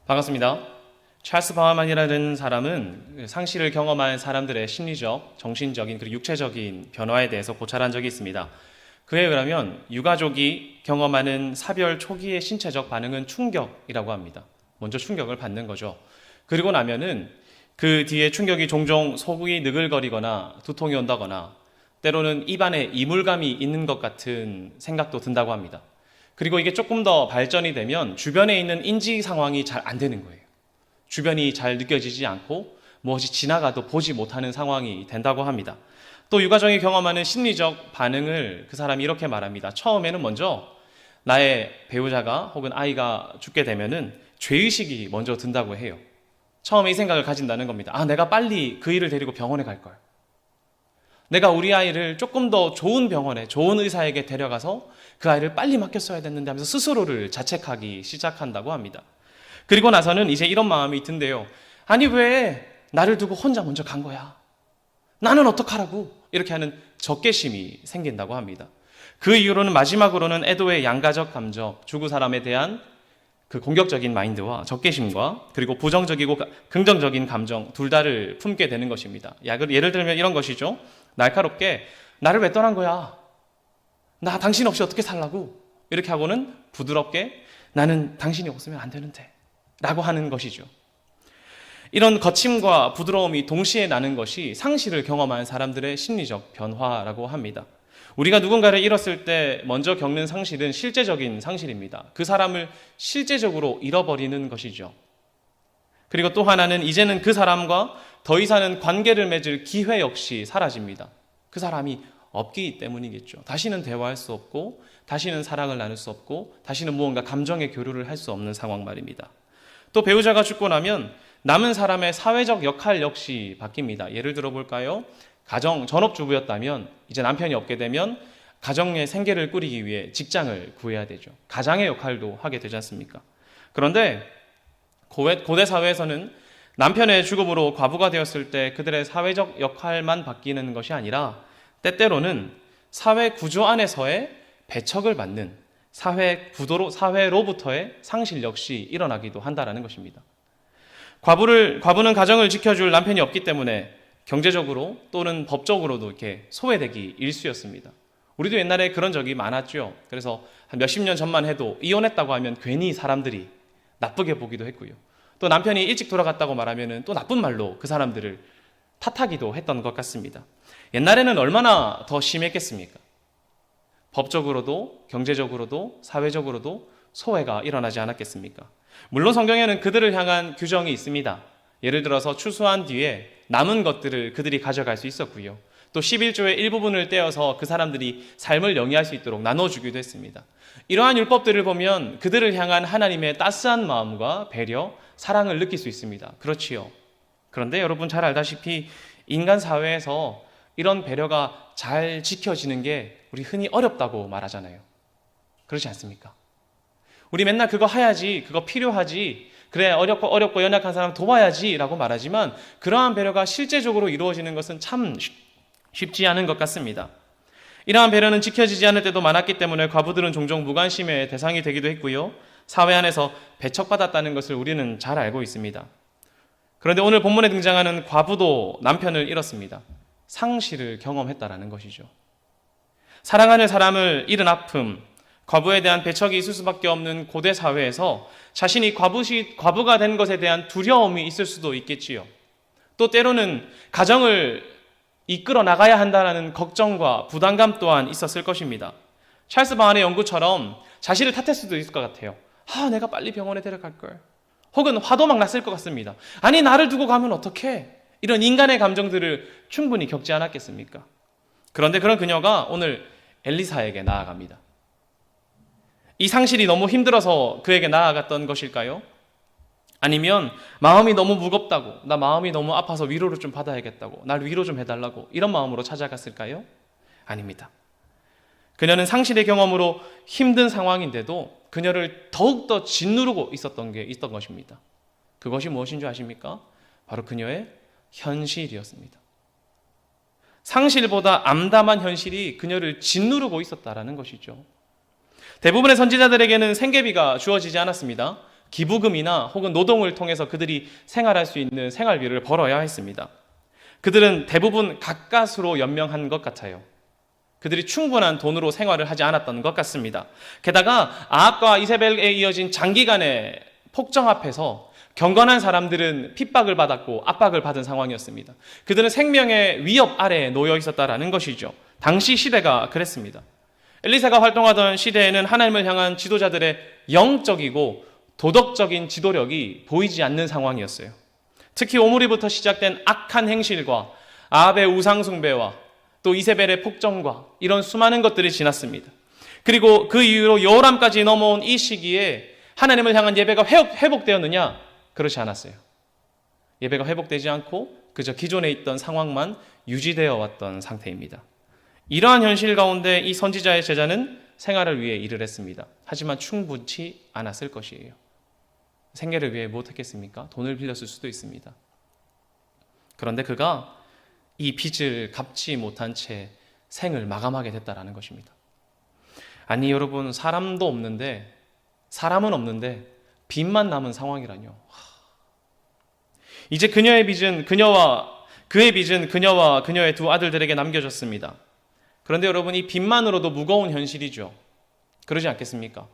반갑습니다. 찰스 바하만이라는 사람은 상실을 경험한 사람들의 심리적, 정신적인 그리고 육체적인 변화에 대해서 고찰한 적이 있습니다. 그에 의하면 유가족이 경험하는 사별 초기의 신체적 반응은 충격이라고 합니다. 먼저 충격을 받는 거죠. 그리고 나면은 그 뒤에 충격이 종종 속이 느글거리거나 두통이 온다거나 때로는 입안에 이물감이 있는 것 같은 생각도 든다고 합니다. 그리고 이게 조금 더 발전이 되면 주변에 있는 인지 상황이 잘 안 되는 거예요. 주변이 잘 느껴지지 않고 무엇이 지나가도 보지 못하는 상황이 된다고 합니다. 또 유가족이 경험하는 심리적 반응을 그 사람이 이렇게 말합니다. 처음에는 먼저 나의 배우자가 혹은 아이가 죽게 되면은 죄의식이 먼저 든다고 해요. 처음에 이 생각을 가진다는 겁니다. 내가 빨리 그 일을 데리고 병원에 갈 걸. 내가 우리 아이를 조금 더 좋은 병원에, 좋은 의사에게 데려가서 그 아이를 빨리 맡겼어야 됐는데 하면서 스스로를 자책하기 시작한다고 합니다. 그리고 나서는 이제 이런 마음이 든대요. 아니 왜 나를 두고 혼자 먼저 간 거야? 나는 어떡하라고? 이렇게 하는 적개심이 생긴다고 합니다. 그 이후로는 마지막으로는 애도의 양가적 감정, 죽은 사람에 대한 그 공격적인 마인드와 적개심과 그리고 부정적이고 긍정적인 감정 둘 다를 품게 되는 것입니다. 예를 들면 이런 것이죠. 날카롭게 나를 왜 떠난 거야? 나 당신 없이 어떻게 살라고? 이렇게 하고는 부드럽게 나는 당신이 없으면 안 되는데 라고 하는 것이죠. 이런 거침과 부드러움이 동시에 나는 것이 상실을 경험한 사람들의 심리적 변화라고 합니다. 우리가 누군가를 잃었을 때 먼저 겪는 상실은 실제적인 상실입니다. 그 사람을 실제적으로 잃어버리는 것이죠. 그리고 또 하나는 이제는 그 사람과 더 이상은 관계를 맺을 기회 역시 사라집니다. 그 사람이 없기 때문이겠죠. 다시는 대화할 수 없고 다시는 사랑을 나눌 수 없고 다시는 무언가 감정의 교류를 할 수 없는 상황 말입니다. 또 배우자가 죽고 나면 남은 사람의 사회적 역할 역시 바뀝니다. 예를 들어 볼까요? 전업주부였다면 이제 남편이 없게 되면 가정의 생계를 꾸리기 위해 직장을 구해야 되죠. 가장의 역할도 하게 되지 않습니까? 그런데 고대 사회에서는 남편의 죽음으로 과부가 되었을 때 그들의 사회적 역할만 바뀌는 것이 아니라 때때로는 사회 구조 안에서의 배척을 받는 사회로부터의 상실 역시 일어나기도 한다는 것입니다. 과부는 가정을 지켜줄 남편이 없기 때문에 경제적으로 또는 법적으로도 이렇게 소외되기 일쑤였습니다. 우리도 옛날에 그런 적이 많았죠. 그래서 한 몇십 년 전만 해도 이혼했다고 하면 괜히 사람들이 나쁘게 보기도 했고요. 또 남편이 일찍 돌아갔다고 말하면 또 나쁜 말로 그 사람들을 탓하기도 했던 것 같습니다. 옛날에는 얼마나 더 심했겠습니까? 법적으로도 경제적으로도 사회적으로도 소외가 일어나지 않았겠습니까? 물론 성경에는 그들을 향한 규정이 있습니다. 예를 들어서 추수한 뒤에 남은 것들을 그들이 가져갈 수 있었고요. 또 11조의 일부분을 떼어서 그 사람들이 삶을 영위할 수 있도록 나눠주기도 했습니다. 이러한 율법들을 보면 그들을 향한 하나님의 따스한 마음과 배려, 사랑을 느낄 수 있습니다. 그렇지요. 그런데 여러분 잘 알다시피 인간 사회에서 이런 배려가 잘 지켜지는 게 우리 흔히 어렵다고 말하잖아요. 그렇지 않습니까? 우리 맨날 그거 해야지, 그거 필요하지, 그래 어렵고 연약한 사람 도와야지 라고 말하지만 그러한 배려가 실제적으로 이루어지는 것은 참 쉽지 않은 것 같습니다. 이러한 배려는 지켜지지 않을 때도 많았기 때문에 과부들은 종종 무관심의 대상이 되기도 했고요. 사회 안에서 배척받았다는 것을 우리는 잘 알고 있습니다. 그런데 오늘 본문에 등장하는 과부도 남편을 잃었습니다. 상실을 경험했다라는 것이죠. 사랑하는 사람을 잃은 아픔, 과부에 대한 배척이 있을 수밖에 없는 고대 사회에서 자신이 과부가 된 것에 대한 두려움이 있을 수도 있겠지요. 또 때로는 가정을 이끌어 나가야 한다는 걱정과 부담감 또한 있었을 것입니다. 찰스 바한의 연구처럼 자신을 탓할 수도 있을 것 같아요. 내가 빨리 병원에 데려갈 걸. 혹은 화도 막 났을 것 같습니다. 아니 나를 두고 가면 어떡해? 이런 인간의 감정들을 충분히 겪지 않았겠습니까? 그런데 그런 그녀가 오늘 엘리사에게 나아갑니다. 이 상실이 너무 힘들어서 그에게 나아갔던 것일까요? 아니면 마음이 너무 무겁다고, 나 마음이 너무 아파서 위로를 좀 받아야겠다고, 날 위로 좀 해달라고 이런 마음으로 찾아갔을까요? 아닙니다. 그녀는 상실의 경험으로 힘든 상황인데도 그녀를 더욱더 짓누르고 있던 것입니다. 그것이 무엇인 줄 아십니까? 바로 그녀의 현실이었습니다. 상실보다 암담한 현실이 그녀를 짓누르고 있었다라는 것이죠. 대부분의 선지자들에게는 생계비가 주어지지 않았습니다. 기부금이나 혹은 노동을 통해서 그들이 생활할 수 있는 생활비를 벌어야 했습니다. 그들은 대부분 가까스로 연명한 것 같아요. 그들이 충분한 돈으로 생활을 하지 않았던 것 같습니다. 게다가 아합과 이세벨에 이어진 장기간의 폭정 앞에서 경건한 사람들은 핍박을 받았고 압박을 받은 상황이었습니다. 그들은 생명의 위협 아래에 놓여 있었다라는 것이죠. 당시 시대가 그랬습니다. 엘리사가 활동하던 시대에는 하나님을 향한 지도자들의 영적이고 도덕적인 지도력이 보이지 않는 상황이었어요. 특히 오므리부터 시작된 악한 행실과 아합의 우상숭배와 또 이세벨의 폭정과 이런 수많은 것들이 지났습니다. 그리고 그 이후로 여호람까지 넘어온 이 시기에 하나님을 향한 예배가 회복되었느냐? 그렇지 않았어요. 예배가 회복되지 않고 그저 기존에 있던 상황만 유지되어 왔던 상태입니다. 이러한 현실 가운데 이 선지자의 제자는 생활을 위해 일을 했습니다. 하지만 충분치 않았을 것이에요. 생계를 위해 무엇했겠습니까? 돈을 빌렸을 수도 있습니다. 그런데 그가 이 빚을 갚지 못한 채 생을 마감하게 됐다라는 것입니다. 아니 여러분, 사람은 없는데 빚만 남은 상황이라뇨. 이제 그의 빚은 그녀와 그녀의 두 아들들에게 남겨졌습니다. 그런데 여러분, 이 빚만으로도 무거운 현실이죠. 그러지 않겠습니까?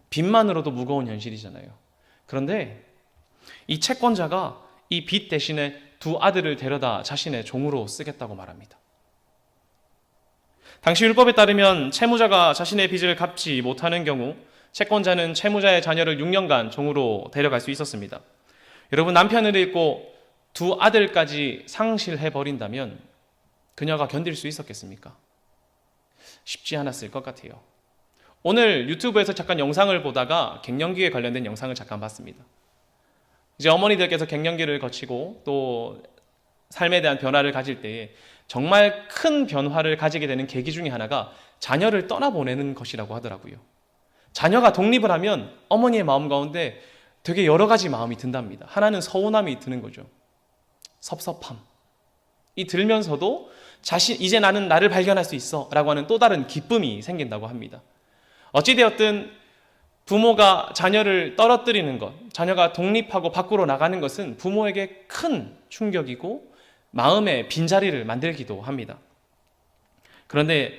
빚만으로도 무거운 현실이잖아요. 그런데 이 채권자가 이 빚 대신에 두 아들을 데려다 자신의 종으로 쓰겠다고 말합니다. 당시 율법에 따르면 채무자가 자신의 빚을 갚지 못하는 경우 채권자는 채무자의 자녀를 6년간 종으로 데려갈 수 있었습니다. 여러분, 남편을 잃고 두 아들까지 상실해버린다면 그녀가 견딜 수 있었겠습니까? 쉽지 않았을 것 같아요. 오늘 유튜브에서 잠깐 영상을 보다가 갱년기에 관련된 영상을 잠깐 봤습니다. 이제 어머니들께서 갱년기를 거치고 또 삶에 대한 변화를 가질 때에 정말 큰 변화를 가지게 되는 계기 중에 하나가 자녀를 떠나보내는 것이라고 하더라고요. 자녀가 독립을 하면 어머니의 마음 가운데 되게 여러 가지 마음이 든답니다. 하나는 서운함이 드는 거죠. 섭섭함. 이 들면서도 이제 나는 나를 발견할 수 있어 라고 하는 또 다른 기쁨이 생긴다고 합니다. 어찌되었든 부모가 자녀를 떨어뜨리는 것, 자녀가 독립하고 밖으로 나가는 것은 부모에게 큰 충격이고 마음의 빈자리를 만들기도 합니다. 그런데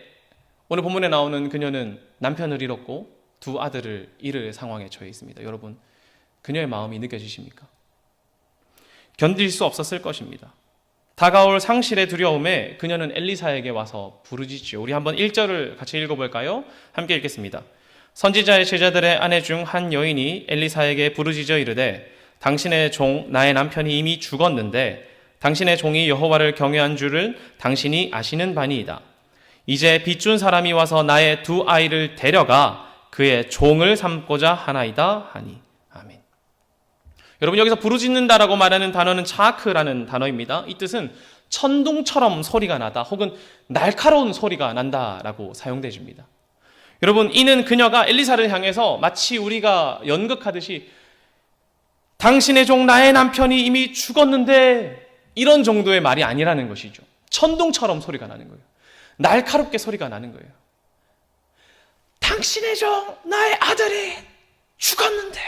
오늘 본문에 나오는 그녀는 남편을 잃었고 두 아들을 잃을 상황에 처해 있습니다. 여러분, 그녀의 마음이 느껴지십니까? 견딜 수 없었을 것입니다. 다가올 상실의 두려움에 그녀는 엘리사에게 와서 부르짖지요. 우리 한번 1절을 같이 읽어볼까요? 함께 읽겠습니다. 선지자의 제자들의 아내 중 한 여인이 엘리사에게 부르짖어 이르되 당신의 종 나의 남편이 이미 죽었는데 당신의 종이 여호와를 경외한 줄을 당신이 아시는 바니이다. 이제 빚준 사람이 와서 나의 두 아이를 데려가 그의 종을 삼고자 하나이다 하니. 아멘. 여러분, 여기서 부르짖는다라고 말하는 단어는 차크라는 단어입니다. 이 뜻은 천둥처럼 소리가 나다 혹은 날카로운 소리가 난다라고 사용되어집니다. 여러분, 이는 그녀가 엘리사를 향해서 마치 우리가 연극하듯이 당신의 종 나의 남편이 이미 죽었는데 이런 정도의 말이 아니라는 것이죠. 천둥처럼 소리가 나는 거예요. 날카롭게 소리가 나는 거예요. 당신의 종 나의 아들이 죽었는데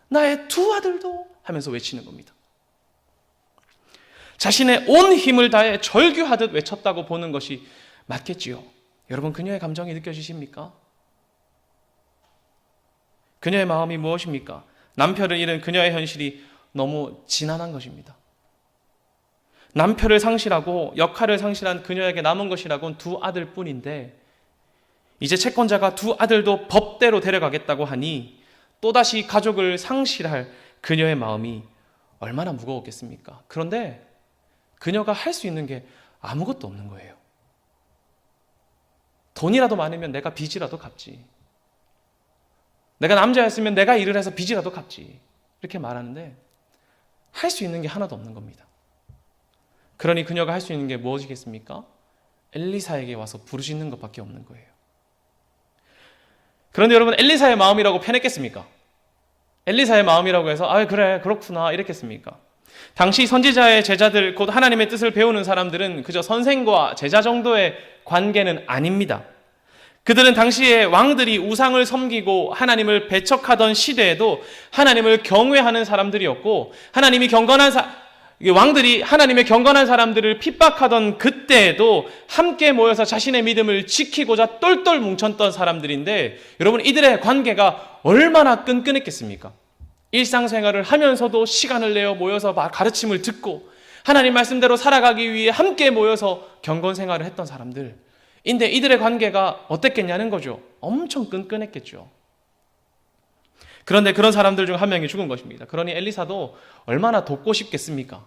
나의 두 아들도 하면서 외치는 겁니다. 자신의 온 힘을 다해 절규하듯 외쳤다고 보는 것이 맞겠지요. 여러분, 그녀의 감정이 느껴지십니까? 그녀의 마음이 무엇입니까? 남편을 잃은 그녀의 현실이 너무 지난한 것입니다. 남편을 상실하고 역할을 상실한 그녀에게 남은 것이라고는 두 아들뿐인데 이제 채권자가 두 아들도 법대로 데려가겠다고 하니 또다시 가족을 상실할 그녀의 마음이 얼마나 무거웠겠습니까? 그런데 그녀가 할 수 있는 게 아무것도 없는 거예요. 돈이라도 많으면 내가 빚이라도 갚지. 내가 남자였으면 내가 일을 해서 빚이라도 갚지. 이렇게 말하는데 할 수 있는 게 하나도 없는 겁니다. 그러니 그녀가 할 수 있는 게 무엇이겠습니까? 엘리사에게 와서 부르짖는 것밖에 없는 거예요. 그런데 여러분, 엘리사의 마음이라고 편했겠습니까? 엘리사의 마음이라고 해서 그래 그렇구나 이랬겠습니까? 당시 선지자의 제자들, 곧 하나님의 뜻을 배우는 사람들은 그저 선생과 제자 정도의 관계는 아닙니다. 그들은 당시에 왕들이 우상을 섬기고 하나님을 배척하던 시대에도 하나님을 경외하는 사람들이었고, 왕들이 하나님의 경건한 사람들을 핍박하던 그때에도 함께 모여서 자신의 믿음을 지키고자 똘똘 뭉쳤던 사람들인데, 여러분, 이들의 관계가 얼마나 끈끈했겠습니까? 일상생활을 하면서도 시간을 내어 모여서 가르침을 듣고 하나님 말씀대로 살아가기 위해 함께 모여서 경건생활을 했던 사람들. 인데 이들의 관계가 어땠겠냐는 거죠. 엄청 끈끈했겠죠. 그런데 그런 사람들 중 한 명이 죽은 것입니다. 그러니 엘리사도 얼마나 돕고 싶겠습니까?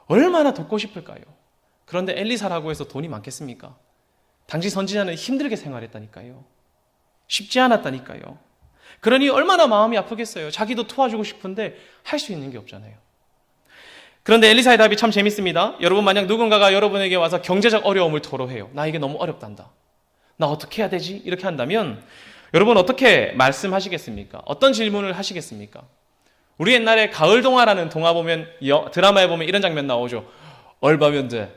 얼마나 돕고 싶을까요? 그런데 엘리사라고 해서 돈이 많겠습니까? 당시 선지자는 힘들게 생활했다니까요. 쉽지 않았다니까요. 그러니 얼마나 마음이 아프겠어요. 자기도 도와주고 싶은데 할 수 있는 게 없잖아요. 그런데 엘리사의 답이 참 재밌습니다. 여러분, 만약 누군가가 여러분에게 와서 경제적 어려움을 토로해요. 나 이게 너무 어렵단다. 나 어떻게 해야 되지? 이렇게 한다면 여러분 어떻게 말씀하시겠습니까? 어떤 질문을 하시겠습니까? 우리 옛날에 가을동화라는 동화 보면, 드라마에 보면 이런 장면 나오죠. 얼마면 돼?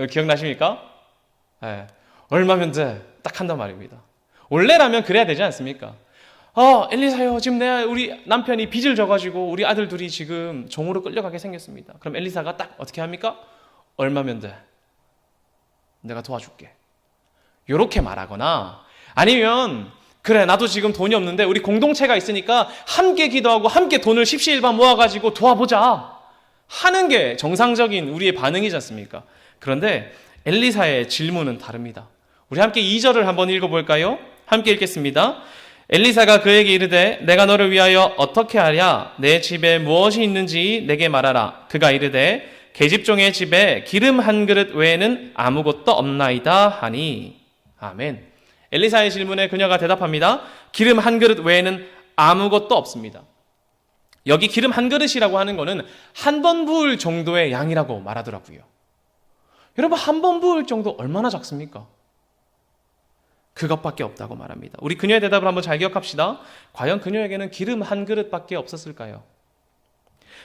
기억나십니까? 네. 얼마면 돼? 딱 한단 말입니다. 원래라면 그래야 되지 않습니까? 엘리사요, 지금 우리 남편이 빚을 져가지고 우리 아들 둘이 지금 종으로 끌려가게 생겼습니다. 그럼 엘리사가 딱 어떻게 합니까? 얼마면 돼? 내가 도와줄게. 요렇게 말하거나, 아니면 그래, 나도 지금 돈이 없는데 우리 공동체가 있으니까 함께 기도하고 함께 돈을 십시일반 모아가지고 도와보자 하는 게 정상적인 우리의 반응이지 않습니까? 그런데 엘리사의 질문은 다릅니다. 우리 함께 2절을 한번 읽어볼까요? 함께 읽겠습니다. 엘리사가 그에게 이르되 내가 너를 위하여 어떻게 하랴? 내 집에 무엇이 있는지 내게 말하라. 그가 이르되 계집종의 집에 기름 한 그릇 외에는 아무것도 없나이다 하니. 아멘. 엘리사의 질문에 그녀가 대답합니다. 기름 한 그릇 외에는 아무것도 없습니다. 여기 기름 한 그릇이라고 하는 것은 한 번 부을 정도의 양이라고 말하더라고요. 여러분, 한 번 부을 정도 얼마나 작습니까? 그것밖에 없다고 말합니다. 우리 그녀의 대답을 한번 잘 기억합시다. 과연 그녀에게는 기름 한 그릇밖에 없었을까요?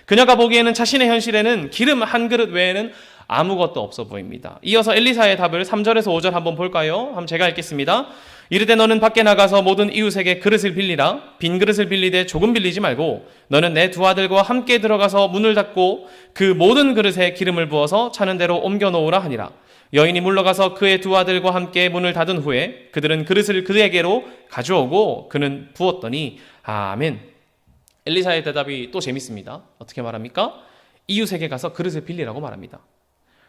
그녀가 보기에는 자신의 현실에는 기름 한 그릇 외에는 아무것도 없어 보입니다. 이어서 엘리사의 답을 3절에서 5절 한번 볼까요? 한번 제가 읽겠습니다. 이르되 너는 밖에 나가서 모든 이웃에게 그릇을 빌리라. 빈 그릇을 빌리되 조금 빌리지 말고 너는 내 두 아들과 함께 들어가서 문을 닫고 그 모든 그릇에 기름을 부어서 차는 대로 옮겨 놓으라 하니라. 여인이 물러가서 그의 두 아들과 함께 문을 닫은 후에 그들은 그릇을 그에게로 가져오고 그는 부었더니 아멘. 엘리사의 대답이 또 재밌습니다. 어떻게 말합니까? 이웃에게 가서 그릇을 빌리라고 말합니다.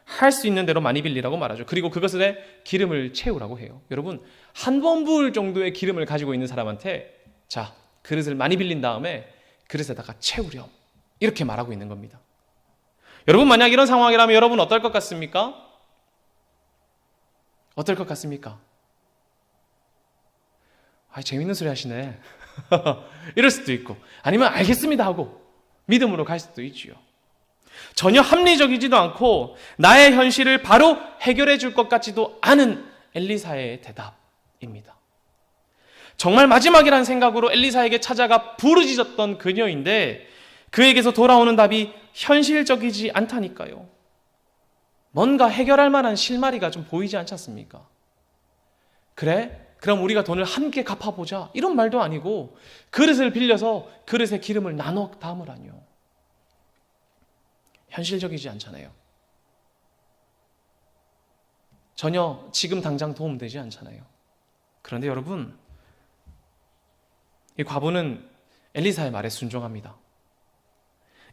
할 수 있는 대로 많이 빌리라고 말하죠. 그리고 그것에 기름을 채우라고 해요. 여러분, 한 번 부을 정도의 기름을 가지고 있는 사람한테 자, 그릇을 많이 빌린 다음에 그릇에다가 채우렴, 이렇게 말하고 있는 겁니다. 여러분, 만약 이런 상황이라면 여러분 어떨 것 같습니까? 어떨 것 같습니까? 재밌는 소리 하시네. 이럴 수도 있고, 아니면 알겠습니다 하고 믿음으로 갈 수도 있지요. 전혀 합리적이지도 않고 나의 현실을 바로 해결해 줄 것 같지도 않은 엘리사의 대답입니다. 정말 마지막이라는 생각으로 엘리사에게 찾아가 부르짖었던 그녀인데 그에게서 돌아오는 답이 현실적이지 않다니까요. 뭔가 해결할 만한 실마리가 좀 보이지 않지 않습니까? 그래? 그럼 우리가 돈을 함께 갚아보자, 이런 말도 아니고 그릇을 빌려서 그릇에 기름을 나눠 담으라뇨. 현실적이지 않잖아요. 전혀 지금 당장 도움되지 않잖아요. 그런데 여러분, 이 과부는 엘리사의 말에 순종합니다.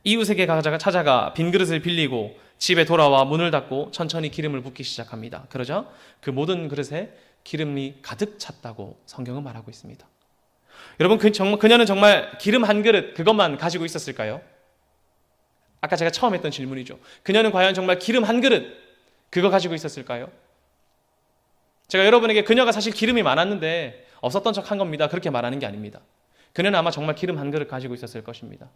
이웃에게 찾아가 빈 그릇을 빌리고 집에 돌아와 문을 닫고 천천히 기름을 붓기 시작합니다. 그러자 그 모든 그릇에 기름이 가득 찼다고 성경은 말하고 있습니다. 여러분, 그녀는 정말 기름 한 그릇 그것만 가지고 있었을까요? 아까 제가 처음 했던 질문이죠. 그녀는 과연 정말 기름 한 그릇 그거 가지고 있었을까요? 제가 여러분에게 그녀가 사실 기름이 많았는데 없었던 척 한 겁니다, 그렇게 말하는 게 아닙니다. 그녀는 아마 정말 기름 한 그릇 가지고 있었을 것입니다.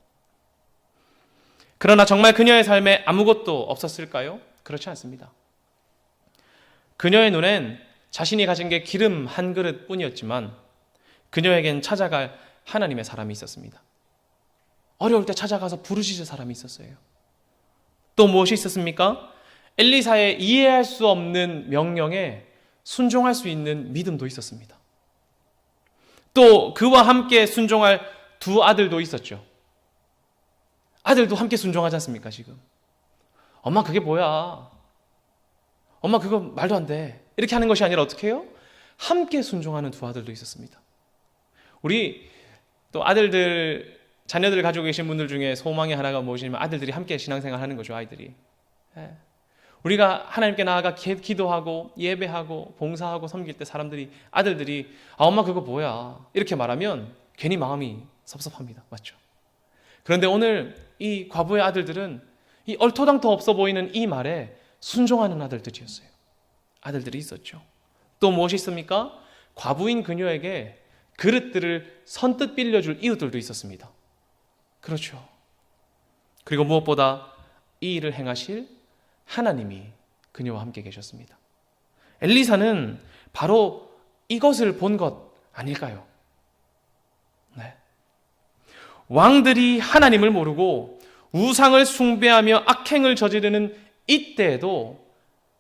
그러나 정말 그녀의 삶에 아무것도 없었을까요? 그렇지 않습니다. 그녀의 눈엔 자신이 가진 게 기름 한 그릇 뿐이었지만 그녀에겐 찾아갈 하나님의 사람이 있었습니다. 어려울 때 찾아가서 부르짖을 사람이 있었어요. 또 무엇이 있었습니까? 엘리사의 이해할 수 없는 명령에 순종할 수 있는 믿음도 있었습니다. 또 그와 함께 순종할 두 아들도 있었죠. 아들도 함께 순종하지 않습니까, 지금? 엄마 그게 뭐야? 엄마 그거 말도 안 돼. 이렇게 하는 것이 아니라 어떻게 해요? 함께 순종하는 두 아들도 있었습니다. 우리 또 아들들, 자녀들을 가지고 계신 분들 중에 소망의 하나가 무엇이냐면 아들들이 함께 신앙생활 하는 거죠, 아이들이. 우리가 하나님께 나아가 기도하고 예배하고 봉사하고 섬길 때 사람들이, 아들들이 엄마 그거 뭐야? 이렇게 말하면 괜히 마음이 섭섭합니다. 맞죠? 그런데 오늘 이 과부의 아들들은 이 얼토당토 없어 보이는 이 말에 순종하는 아들들이었어요. 아들들이 있었죠. 또 무엇이 있습니까? 과부인 그녀에게 그릇들을 선뜻 빌려줄 이웃들도 있었습니다. 그렇죠. 그리고 무엇보다 이 일을 행하실 하나님이 그녀와 함께 계셨습니다. 엘리사는 바로 이것을 본 것 아닐까요? 네. 왕들이 하나님을 모르고 우상을 숭배하며 악행을 저지르는 이때에도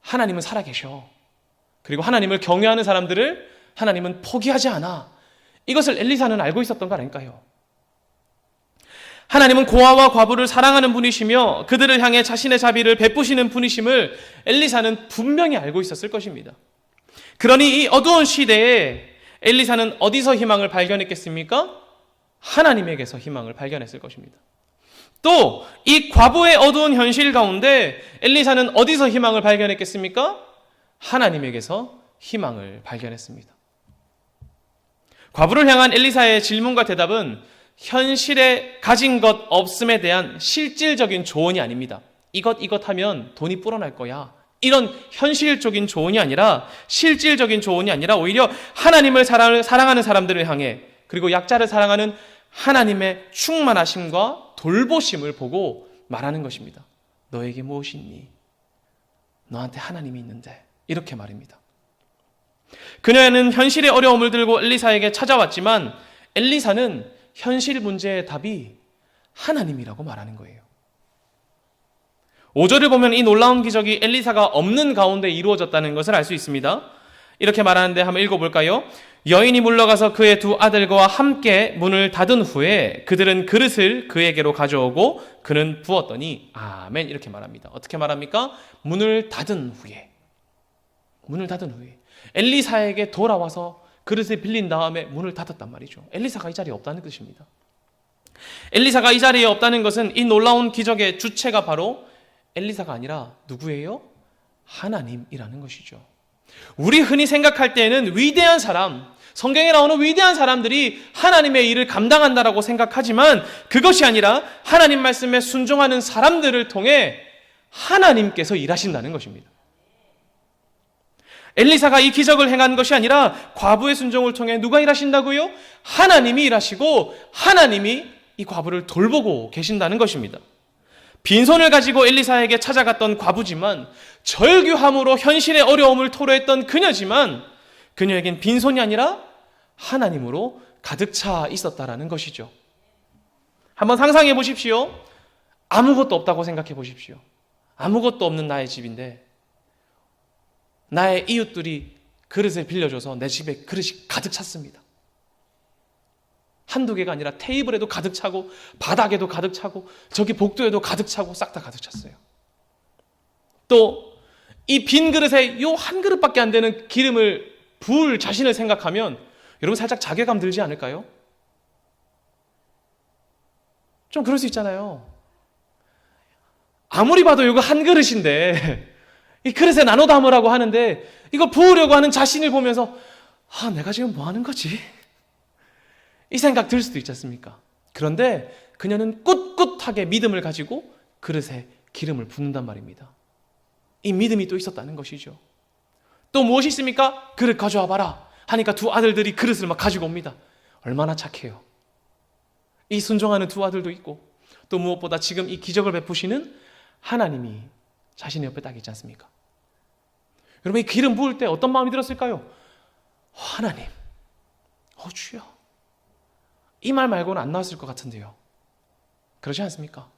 하나님은 살아계셔. 그리고 하나님을 경외하는 사람들을 하나님은 포기하지 않아. 이것을 엘리사는 알고 있었던 거 아닐까요? 하나님은 고아와 과부를 사랑하는 분이시며 그들을 향해 자신의 자비를 베푸시는 분이심을 엘리사는 분명히 알고 있었을 것입니다. 그러니 이 어두운 시대에 엘리사는 어디서 희망을 발견했겠습니까? 하나님에게서 희망을 발견했을 것입니다. 또 이 과부의 어두운 현실 가운데 엘리사는 어디서 희망을 발견했겠습니까? 하나님에게서 희망을 발견했습니다. 과부를 향한 엘리사의 질문과 대답은 현실에 가진 것 없음에 대한 실질적인 조언이 아닙니다. 이것 하면 돈이 불어날 거야. 이런 현실적인 조언이 아니라, 실질적인 조언이 아니라 오히려 하나님을 사랑하는 사람들을 향해, 그리고 약자를 사랑하는 하나님의 충만하심과 돌보심을 보고 말하는 것입니다. 너에게 무엇이 있니? 너한테 하나님이 있는데. 이렇게 말입니다. 그녀는 현실의 어려움을 들고 엘리사에게 찾아왔지만 엘리사는 현실 문제의 답이 하나님이라고 말하는 거예요. 5절을 보면 이 놀라운 기적이 엘리사가 없는 가운데 이루어졌다는 것을 알 수 있습니다. 이렇게 말하는데 한번 읽어볼까요? 여인이 물러가서 그의 두 아들과 함께 문을 닫은 후에 그들은 그릇을 그에게로 가져오고 그는 부었더니 아멘. 이렇게 말합니다. 어떻게 말합니까? 문을 닫은 후에. 엘리사에게 돌아와서 그릇을 빌린 다음에 문을 닫았단 말이죠. 엘리사가 이 자리에 없다는 뜻입니다. 엘리사가 이 자리에 없다는 것은 이 놀라운 기적의 주체가 바로 엘리사가 아니라 누구예요? 하나님이라는 것이죠. 우리 흔히 생각할 때에는 위대한 사람, 성경에 나오는 위대한 사람들이 하나님의 일을 감당한다라고 생각하지만 그것이 아니라 하나님 말씀에 순종하는 사람들을 통해 하나님께서 일하신다는 것입니다. 엘리사가 이 기적을 행한 것이 아니라 과부의 순종을 통해 누가 일하신다고요? 하나님이 일하시고 하나님이 이 과부를 돌보고 계신다는 것입니다. 빈손을 가지고 엘리사에게 찾아갔던 과부지만 절규함으로 현실의 어려움을 토로했던 그녀지만 그녀에겐 빈손이 아니라 하나님으로 가득 차 있었다라는 것이죠. 한번 상상해 보십시오. 아무것도 없다고 생각해 보십시오. 아무것도 없는 나의 집인데 나의 이웃들이 그릇을 빌려줘서 내 집에 그릇이 가득 찼습니다. 한두 개가 아니라 테이블에도 가득 차고 바닥에도 가득 차고 저기 복도에도 가득 차고 싹 다 가득 찼어요. 또 이 빈 그릇에 요 한 그릇밖에 안 되는 기름을 부을 자신을 생각하면 여러분 살짝 자괴감 들지 않을까요? 좀 그럴 수 있잖아요. 아무리 봐도 이거 한 그릇인데 이 그릇에 나눠 담으라고 하는데 이거 부으려고 하는 자신을 보면서 내가 지금 뭐 하는 거지? 이 생각 들 수도 있지 않습니까? 그런데 그녀는 꿋꿋하게 믿음을 가지고 그릇에 기름을 붓는단 말입니다. 이 믿음이 또 있었다는 것이죠. 또 무엇이 있습니까? 그릇 가져와 봐라 하니까 두 아들들이 그릇을 막 가지고 옵니다. 얼마나 착해요. 이 순종하는 두 아들도 있고 또 무엇보다 지금 이 기적을 베푸시는 하나님이 자신의 옆에 딱 있지 않습니까? 여러분 이 기름 부을 때 어떤 마음이 들었을까요? 하나님, 주여, 이 말 말고는 안 나왔을 것 같은데요. 그러지 않습니까?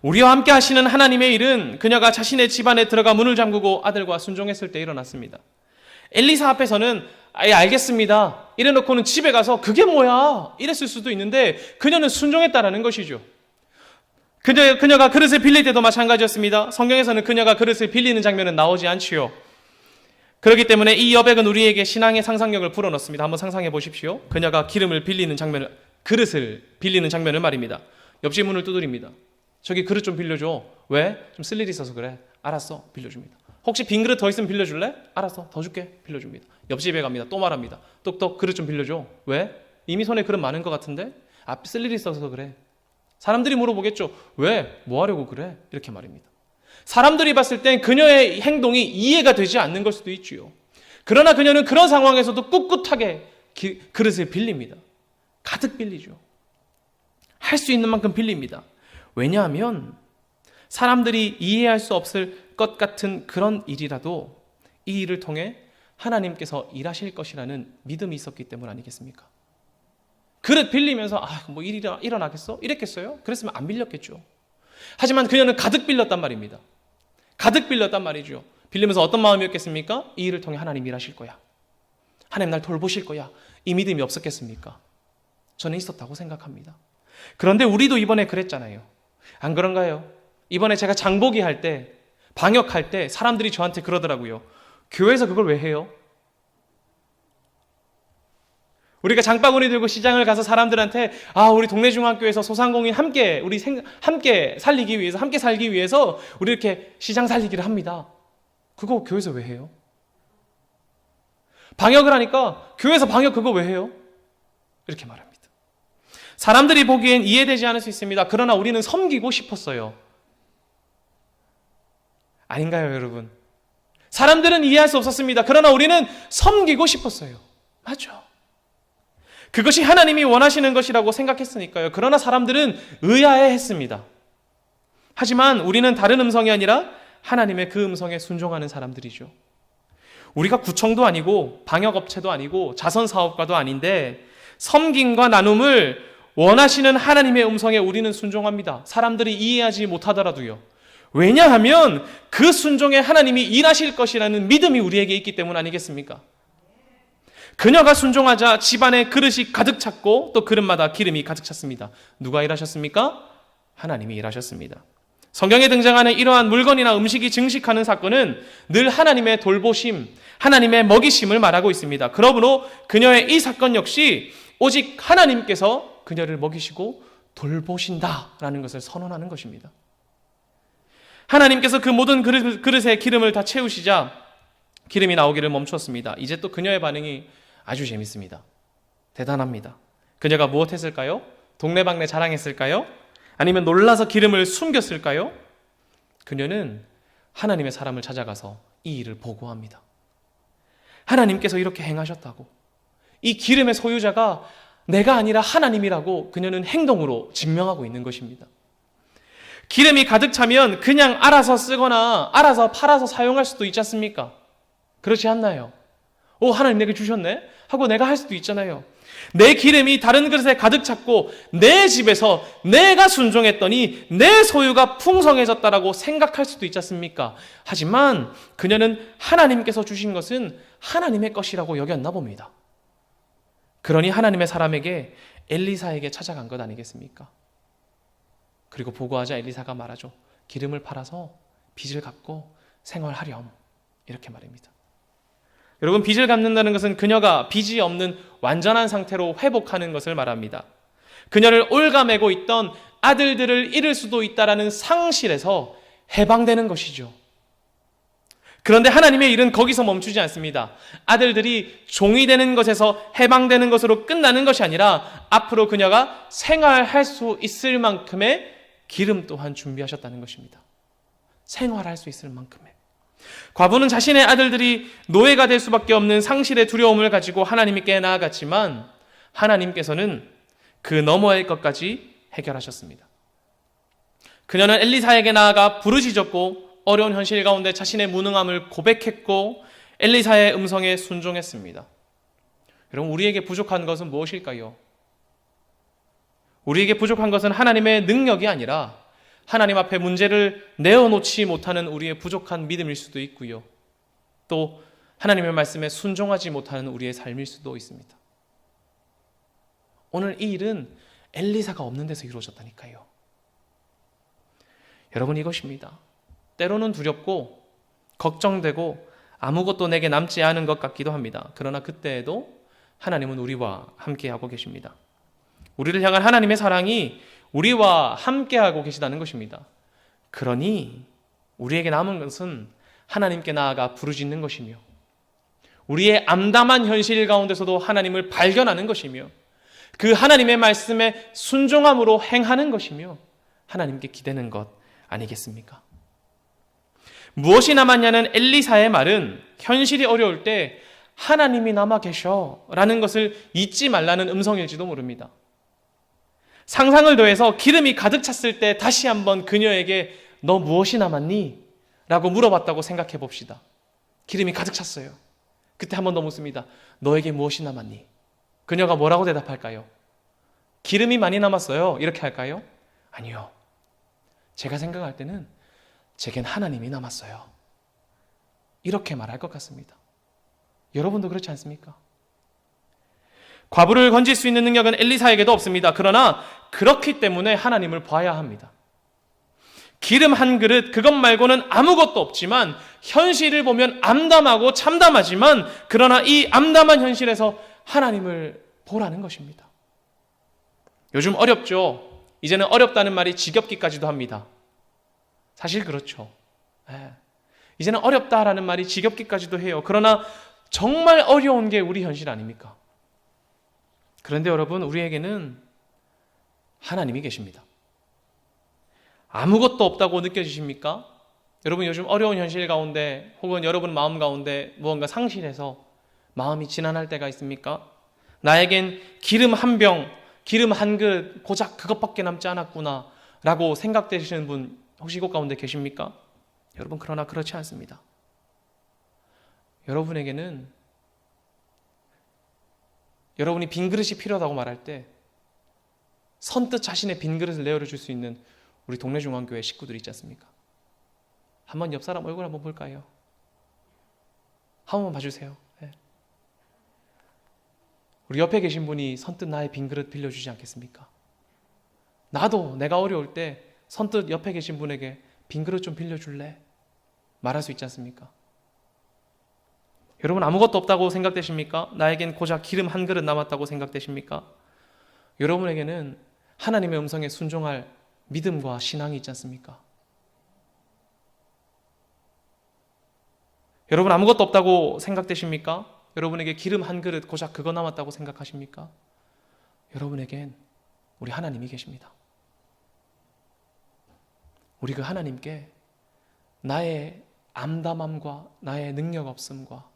우리와 함께 하시는 하나님의 일은 그녀가 자신의 집안에 들어가 문을 잠그고 아들과 순종했을 때 일어났습니다. 엘리사 앞에서는 아예 알겠습니다 이래놓고는 집에 가서 그게 뭐야 이랬을 수도 있는데 그녀는 순종했다라는 것이죠. 그녀가 그릇을 빌릴 때도 마찬가지였습니다. 성경에서는 그녀가 그릇을 빌리는 장면은 나오지 않지요. 그렇기 때문에 이 여백은 우리에게 신앙의 상상력을 불어넣습니다. 한번 상상해 보십시오. 그녀가 기름을 빌리는 장면을, 그릇을 빌리는 장면을 말입니다. 옆집 문을 두드립니다. 저기 그릇 좀 빌려줘. 왜? 좀 쓸 일이 있어서 그래. 알았어. 빌려줍니다. 혹시 빈 그릇 더 있으면 빌려줄래? 알았어. 더 줄게. 빌려줍니다. 옆집에 갑니다. 또 말합니다. 똑똑 그릇 좀 빌려줘. 왜? 이미 손에 그릇 많은 것 같은데? 쓸 일이 있어서 그래. 사람들이 물어보겠죠. 왜? 뭐 하려고 그래? 이렇게 말입니다. 사람들이 봤을 땐 그녀의 행동이 이해가 되지 않는 걸 수도 있지요. 그러나 그녀는 그런 상황에서도 꿋꿋하게 그릇을 빌립니다. 가득 빌리죠. 할 수 있는 만큼 빌립니다. 왜냐하면 사람들이 이해할 수 없을 것 같은 그런 일이라도 이 일을 통해 하나님께서 일하실 것이라는 믿음이 있었기 때문 아니겠습니까? 그릇 빌리면서 뭐 일이 일어나겠어? 이랬겠어요? 그랬으면 안 빌렸겠죠. 하지만 그녀는 가득 빌렸단 말입니다. 가득 빌렸단 말이죠. 빌리면서 어떤 마음이었겠습니까? 이 일을 통해 하나님 일하실 거야. 하나님 날 돌보실 거야. 이 믿음이 없었겠습니까? 저는 있었다고 생각합니다. 그런데 우리도 이번에 그랬잖아요. 안 그런가요? 이번에 제가 장보기 할 때, 방역할 때 사람들이 저한테 그러더라고요. 교회에서 그걸 왜 해요? 우리가 장바구니 들고 시장을 가서 사람들한테 우리 동네 중학교에서 소상공인 함께 함께 살리기 위해서, 함께 살기 위해서 우리 이렇게 시장 살리기를 합니다. 그거 교회에서 왜 해요? 방역을 하니까 교회에서 방역 그거 왜 해요? 이렇게 말합니다. 사람들이 보기엔 이해되지 않을 수 있습니다. 그러나 우리는 섬기고 싶었어요. 아닌가요, 여러분? 사람들은 이해할 수 없었습니다. 그러나 우리는 섬기고 싶었어요. 맞죠? 그것이 하나님이 원하시는 것이라고 생각했으니까요. 그러나 사람들은 의아해했습니다. 하지만 우리는 다른 음성이 아니라 하나님의 그 음성에 순종하는 사람들이죠. 우리가 구청도 아니고 방역업체도 아니고 자선사업가도 아닌데 섬김과 나눔을 원하시는 하나님의 음성에 우리는 순종합니다. 사람들이 이해하지 못하더라도요. 왜냐하면 그 순종에 하나님이 일하실 것이라는 믿음이 우리에게 있기 때문 아니겠습니까? 그녀가 순종하자 집안에 그릇이 가득 찼고 또 그릇마다 기름이 가득 찼습니다. 누가 일하셨습니까? 하나님이 일하셨습니다. 성경에 등장하는 이러한 물건이나 음식이 증식하는 사건은 늘 하나님의 돌보심, 하나님의 먹이심을 말하고 있습니다. 그러므로 그녀의 이 사건 역시 오직 하나님께서 그녀를 먹이시고 돌보신다라는 것을 선언하는 것입니다. 하나님께서 그 모든 그릇에 기름을 다 채우시자 기름이 나오기를 멈췄습니다. 이제 또 그녀의 반응이 아주 재밌습니다. 대단합니다. 그녀가 무엇했을까요? 동네방네 자랑했을까요? 아니면 놀라서 기름을 숨겼을까요? 그녀는 하나님의 사람을 찾아가서 이 일을 보고합니다. 하나님께서 이렇게 행하셨다고. 이 기름의 소유자가 내가 아니라 하나님이라고 그녀는 행동으로 증명하고 있는 것입니다. 기름이 가득 차면 그냥 알아서 쓰거나 알아서 팔아서 사용할 수도 있지 않습니까? 그렇지 않나요? 하나님 내게 주셨네? 하고 내가 할 수도 있잖아요. 내 기름이 다른 그릇에 가득 찼고 내 집에서 내가 순종했더니 내 소유가 풍성해졌다라고 생각할 수도 있지 않습니까? 하지만 그녀는 하나님께서 주신 것은 하나님의 것이라고 여겼나 봅니다. 그러니 하나님의 사람에게 엘리사에게 찾아간 것 아니겠습니까? 그리고 보고하자 엘리사가 말하죠. 기름을 팔아서 빚을 갚고 생활하렴. 이렇게 말입니다. 여러분, 빚을 갚는다는 것은 그녀가 빚이 없는 완전한 상태로 회복하는 것을 말합니다. 그녀를 올가매고 있던 아들들을 잃을 수도 있다라는 상실에서 해방되는 것이죠. 그런데 하나님의 일은 거기서 멈추지 않습니다. 아들들이 종이 되는 것에서 해방되는 것으로 끝나는 것이 아니라 앞으로 그녀가 생활할 수 있을 만큼의 기름 또한 준비하셨다는 것입니다. 생활할 수 있을 만큼의. 과부는 자신의 아들들이 노예가 될 수밖에 없는 상실의 두려움을 가지고 하나님께 나아갔지만 하나님께서는 그 너머의 것까지 해결하셨습니다. 그녀는 엘리사에게 나아가 부르짖었고 어려운 현실 가운데 자신의 무능함을 고백했고 엘리사의 음성에 순종했습니다. 여러분, 우리에게 부족한 것은 무엇일까요? 우리에게 부족한 것은 하나님의 능력이 아니라 하나님 앞에 문제를 내어놓지 못하는 우리의 부족한 믿음일 수도 있고요. 또 하나님의 말씀에 순종하지 못하는 우리의 삶일 수도 있습니다. 오늘 이 일은 엘리사가 없는 데서 이루어졌다니까요. 여러분, 이것입니다. 때로는 두렵고 걱정되고 아무것도 내게 남지 않은 것 같기도 합니다. 그러나 그때에도 하나님은 우리와 함께하고 계십니다. 우리를 향한 하나님의 사랑이 우리와 함께하고 계시다는 것입니다. 그러니 우리에게 남은 것은 하나님께 나아가 부르짖는 것이며 우리의 암담한 현실 가운데서도 하나님을 발견하는 것이며 그 하나님의 말씀에 순종함으로 행하는 것이며 하나님께 기대는 것 아니겠습니까? 무엇이 남았냐는 엘리사의 말은 현실이 어려울 때 하나님이 남아 계셔 라는 것을 잊지 말라는 음성일지도 모릅니다. 상상을 더해서 기름이 가득 찼을 때 다시 한번 그녀에게 너 무엇이 남았니? 라고 물어봤다고 생각해 봅시다. 기름이 가득 찼어요. 그때 한 번 더 묻습니다. 너에게 무엇이 남았니? 그녀가 뭐라고 대답할까요? 기름이 많이 남았어요. 이렇게 할까요? 아니요. 제가 생각할 때는 제겐 하나님이 남았어요. 이렇게 말할 것 같습니다. 여러분도 그렇지 않습니까? 과부를 건질 수 있는 능력은 엘리사에게도 없습니다. 그러나 그렇기 때문에 하나님을 봐야 합니다. 기름 한 그릇, 그것 말고는 아무것도 없지만 현실을 보면 암담하고 참담하지만 그러나 이 암담한 현실에서 하나님을 보라는 것입니다. 요즘 어렵죠. 이제는 어렵다는 말이 지겹기까지도 합니다. 사실 그렇죠. 이제는 어렵다라는 말이 지겹기까지도 해요. 그러나 정말 어려운 게 우리 현실 아닙니까? 그런데 여러분, 우리에게는 하나님이 계십니다. 아무것도 없다고 느껴지십니까? 여러분, 요즘 어려운 현실 가운데 혹은 여러분 마음 가운데 무언가 상실해서 마음이 지난할 때가 있습니까? 나에겐 기름 한 병, 기름 한 그릇 고작 그것밖에 남지 않았구나 라고 생각되시는 분 혹시 이곳 가운데 계십니까? 여러분, 그러나 그렇지 않습니다. 여러분에게는 여러분이 빈 그릇이 필요하다고 말할 때 선뜻 자신의 빈 그릇을 내어줄 수 있는 우리 동네 중앙교회 식구들이 있지 않습니까? 한번 옆 사람 얼굴 한번 볼까요? 한 번만 봐주세요. 네. 우리 옆에 계신 분이 선뜻 나의 빈 그릇 빌려주지 않겠습니까? 나도 내가 어려울 때 선뜻 옆에 계신 분에게 빈 그릇 좀 빌려줄래? 말할 수 있지 않습니까? 여러분, 아무것도 없다고 생각되십니까? 나에겐 고작 기름 한 그릇 남았다고 생각되십니까? 여러분에게는 하나님의 음성에 순종할 믿음과 신앙이 있지 않습니까? 여러분, 아무것도 없다고 생각되십니까? 여러분에게 기름 한 그릇 고작 그거 남았다고 생각하십니까? 여러분에겐 우리 하나님이 계십니다. 우리 그 하나님께 나의 암담함과 나의 능력 없음과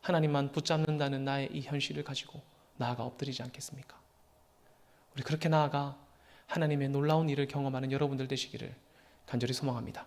하나님만 붙잡는다는 나의 이 현실을 가지고 나아가 엎드리지 않겠습니까? 우리 그렇게 나아가 하나님의 놀라운 일을 경험하는 여러분들 되시기를 간절히 소망합니다.